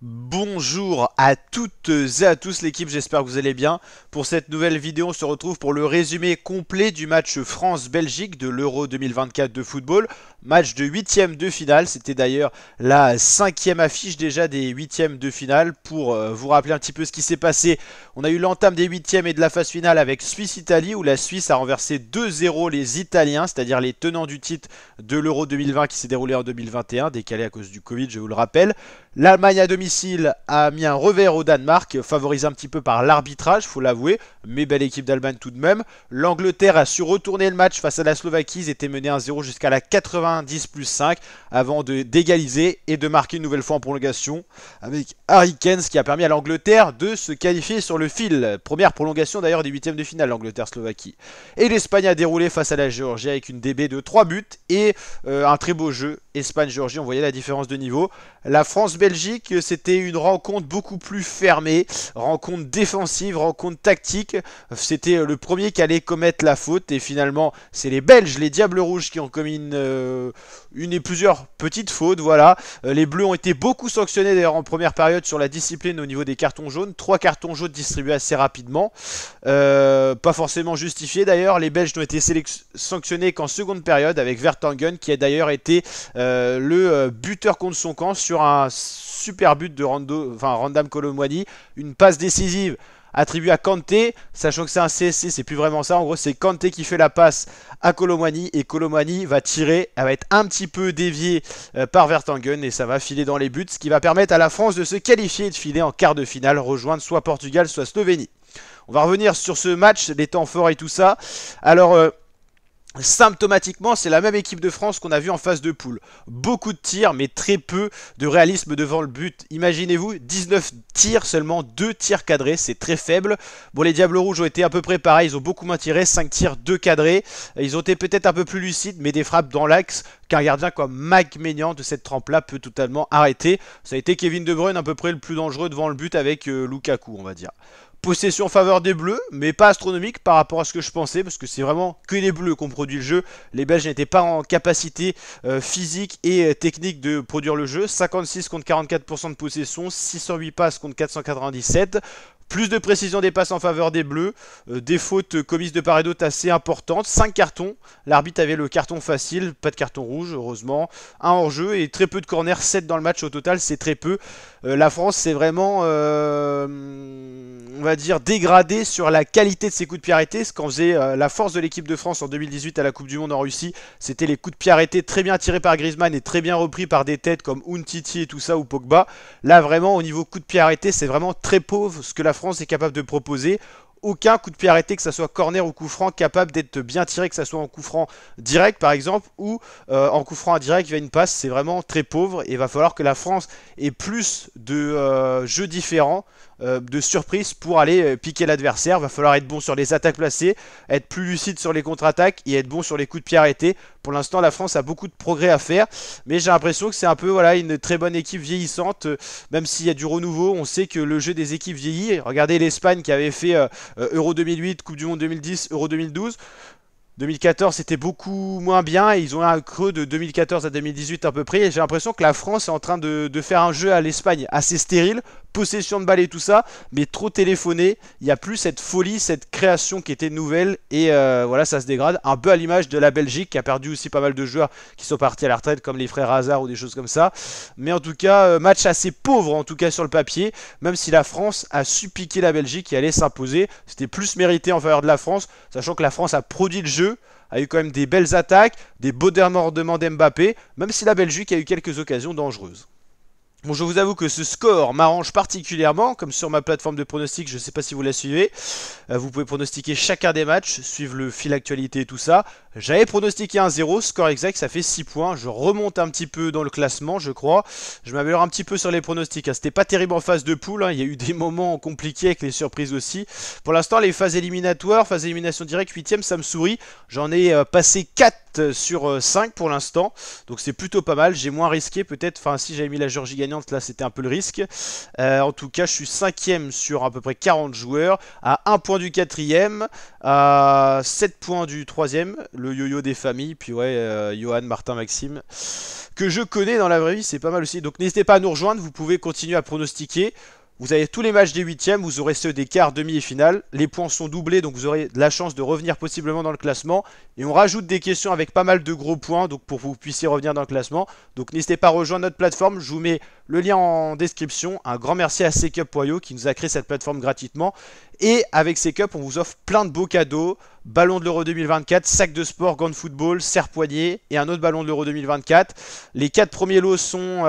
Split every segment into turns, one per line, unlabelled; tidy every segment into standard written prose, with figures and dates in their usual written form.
Bonjour à toutes et à tous l'équipe, j'espère que vous allez bien. Pour cette nouvelle vidéo, on se retrouve pour le résumé complet du match France-Belgique de l'Euro 2024 de football. Match de huitième de finale, c'était d'ailleurs la cinquième affiche déjà des huitièmes de finale. Pour vous rappeler un petit peu ce qui s'est passé, on a eu l'entame des huitièmes et de la phase finale avec Suisse-Italie où la Suisse a renversé 2-0 les Italiens, c'est-à-dire les tenants du titre de l'Euro 2020 qui s'est déroulé en 2021, décalé à cause du Covid, je vous le rappelle. L'Allemagne à domicile a mis un revers au Danemark, favorisé un petit peu par l'arbitrage, faut l'avouer, mais belle équipe d'Allemagne tout de même. L'Angleterre a su retourner le match face à la Slovaquie, ils étaient menés 1-0 jusqu'à la 90 plus 5 avant d'égaliser et de marquer une nouvelle fois en prolongation avec Harry Kane, ce qui a permis à l'Angleterre de se qualifier sur le fil. Première prolongation d'ailleurs des huitièmes de finale, l'Angleterre-Slovaquie. Et l'Espagne a déroulé face à la Géorgie avec une DB de 3 buts et un très beau jeu. Espagne-Géorgie, on voyait la différence de niveau. La France-Belgique, c'était une rencontre beaucoup plus fermée, rencontre défensive, rencontre tactique. C'était le premier qui allait commettre la faute et finalement, c'est les Belges, les Diables Rouges qui ont commis une et plusieurs petites fautes. Voilà, les Bleus ont été beaucoup sanctionnés d'ailleurs en première période sur la discipline au niveau des cartons jaunes. 3 cartons jaunes distribués assez rapidement, pas forcément justifiés d'ailleurs. Les Belges n'ont été sanctionnés qu'en seconde période avec Vertonghen qui a d'ailleurs été le buteur contre son camp sur un super but de Randam Kolo Muani, une passe décisive attribuée à Kanté, sachant que c'est un CSC, c'est plus vraiment ça, en gros c'est Kanté qui fait la passe à Kolo Muani et Kolo Muani va tirer, elle va être un petit peu déviée par Vertonghen et ça va filer dans les buts, ce qui va permettre à la France de se qualifier et de filer en quart de finale, rejoindre soit Portugal soit Slovénie. On va revenir sur ce match, les temps forts et tout ça. Alors symptomatiquement, c'est la même équipe de France qu'on a vu en phase de poule. Beaucoup de tirs, mais très peu de réalisme devant le but. Imaginez-vous, 19 tirs, seulement 2 tirs cadrés, c'est très faible. Bon, les Diables Rouges ont été à peu près pareils, ils ont beaucoup moins tiré, 5 tirs, 2 cadrés. Ils ont été peut-être un peu plus lucides, mais des frappes dans l'axe qu'un gardien comme Mike Maignan de cette trempe-là peut totalement arrêter. Ça a été Kevin De Bruyne à peu près le plus dangereux devant le but avec Lukaku, on va dire. Possession en faveur des Bleus, mais pas astronomique par rapport à ce que je pensais, parce que c'est vraiment que les Bleus qui ont produit le jeu. Les Belges n'étaient pas en capacité physique et technique de produire le jeu. 56 contre 44% de possession, 608 passes contre 497. Plus de précision des passes en faveur des Bleus, des fautes commises de part et d'autre assez importantes, 5 cartons, l'arbitre avait le carton facile, pas de carton rouge heureusement, un hors-jeu et très peu de corners, 7 dans le match au total, c'est très peu. La France c'est vraiment, on va dire, dégradée sur la qualité de ses coups de pied arrêtés, ce qu'en faisait la force de l'équipe de France en 2018 à la Coupe du Monde en Russie, c'était les coups de pied arrêtés très bien tirés par Griezmann et très bien repris par des têtes comme Umtiti et tout ça ou Pogba. Là vraiment au niveau coup de pied arrêté c'est vraiment très pauvre ce que la France est capable de proposer. Aucun coup de pied arrêté, que ça soit corner ou coup franc, capable d'être bien tiré, que ça soit en coup franc direct par exemple, ou en coup franc indirect via une passe, c'est vraiment très pauvre. Et il va falloir que la France ait plus de jeux différents, de surprises pour aller piquer l'adversaire. Il va falloir être bon sur les attaques placées, être plus lucide sur les contre-attaques et être bon sur les coups de pied arrêtés. Pour l'instant, la France a beaucoup de progrès à faire, mais j'ai l'impression que c'est un peu voilà, une très bonne équipe vieillissante, même s'il y a du renouveau. On sait que le jeu des équipes vieillit. Regardez l'Espagne qui avait fait Euro 2008, Coupe du Monde 2010, Euro 2012. 2014 c'était beaucoup moins bien et ils ont eu un creux de 2014 à 2018 à peu près et j'ai l'impression que la France est en train de faire un jeu à l'Espagne assez stérile, possession de balle et tout ça, mais trop téléphoné, il n'y a plus cette folie, cette création qui était nouvelle et voilà ça se dégrade, un peu à l'image de la Belgique qui a perdu aussi pas mal de joueurs qui sont partis à la retraite comme les frères Hazard ou des choses comme ça, mais en tout cas match assez pauvre en tout cas sur le papier, même si la France a su piquer la Belgique et allait s'imposer, c'était plus mérité en faveur de la France, sachant que la France a produit le jeu, a eu quand même des belles attaques, des beaux débordements d'Mbappé, même si la Belgique a eu quelques occasions dangereuses. Bon, je vous avoue que ce score m'arrange particulièrement, comme sur ma plateforme de pronostic, je ne sais pas si vous la suivez. Vous pouvez pronostiquer chacun des matchs, suivre le fil actualité et tout ça. J'avais pronostiqué 1-0, score exact, ça fait 6 points. Je remonte un petit peu dans le classement, je crois. Je m'améliore un petit peu sur les pronostics. C'était pas terrible en phase de poule, il y a eu des moments compliqués avec les surprises aussi. Pour l'instant, les phases éliminatoires, phase élimination directe, 8ème, ça me sourit. J'en ai passé 4 4 sur 5 pour l'instant. Donc c'est plutôt pas mal. J'ai moins risqué peut-être. Enfin, si j'avais mis la Géorgie gagnante, là c'était un peu le risque. En tout cas, je suis 5ème sur à peu près 40 joueurs. À 1 point du 4ème. À 7 points du 3ème. Le yo-yo des familles. Puis ouais, Johan, Martin, Maxime. Que je connais dans la vraie vie, c'est pas mal aussi. Donc n'hésitez pas à nous rejoindre. Vous pouvez continuer à pronostiquer. Vous avez tous les matchs des huitièmes, vous aurez ceux des quarts, demi et finales. Les points sont doublés, donc vous aurez de la chance de revenir possiblement dans le classement. Et on rajoute des questions avec pas mal de gros points, donc pour que vous puissiez revenir dans le classement. Donc n'hésitez pas à rejoindre notre plateforme, je vous mets le lien en description. Un grand merci à Secup.io qui nous a créé cette plateforme gratuitement. Et avec Secup, on vous offre plein de beaux cadeaux. Ballon de l'Euro 2024, sac de sport, gants de football, serre-poignet et un autre ballon de l'Euro 2024. Les 4 premiers lots sont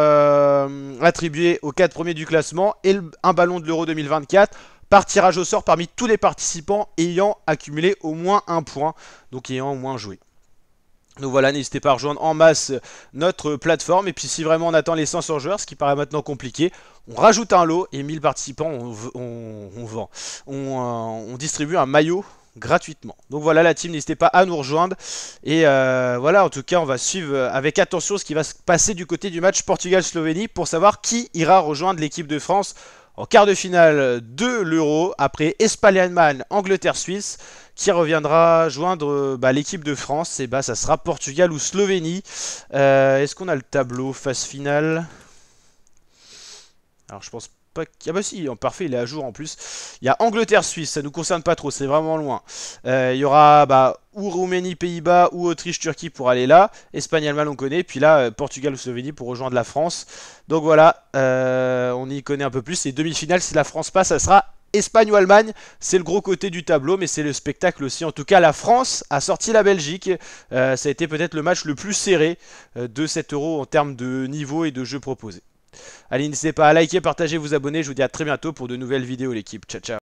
attribués aux 4 premiers du classement et un ballon de l'Euro 2024 par tirage au sort parmi tous les participants ayant accumulé au moins un point, donc ayant au moins joué. Donc voilà, n'hésitez pas à rejoindre en masse notre plateforme. Et puis si vraiment on attend les 500 joueurs, ce qui paraît maintenant compliqué, on rajoute un lot et 1000 participants, on distribue un maillot gratuitement. Donc voilà la team, n'hésitez pas à nous rejoindre. Et voilà, en tout cas, on va suivre avec attention ce qui va se passer du côté du match Portugal-Slovénie pour savoir qui ira rejoindre l'équipe de France en quart de finale de l'Euro après Espagne-Allemagne, Angleterre-Suisse. Qui reviendra joindre l'équipe de France. Et ça sera Portugal ou Slovénie. Est-ce qu'on a le tableau phase finale? Alors je pense pas qu'il... Ah bah si, parfait, il est à jour en plus. Il y a Angleterre-Suisse, ça nous concerne pas trop, c'est vraiment loin. Il y aura ou Roumanie-Pays-Bas ou Autriche-Turquie pour aller là. Espagne-Allemagne on connaît. Puis là, Portugal ou Slovénie pour rejoindre la France. Donc voilà, on y connaît un peu plus. Et demi-finale, si la France passe, ça sera Espagne ou Allemagne, c'est le gros côté du tableau, mais c'est le spectacle aussi. En tout cas, la France a sorti la Belgique. Ça a été peut-être le match le plus serré de cet Euro en termes de niveau et de jeu proposé. Allez, n'hésitez pas à liker, partager, vous abonner. Je vous dis à très bientôt pour de nouvelles vidéos, l'équipe. Ciao, ciao.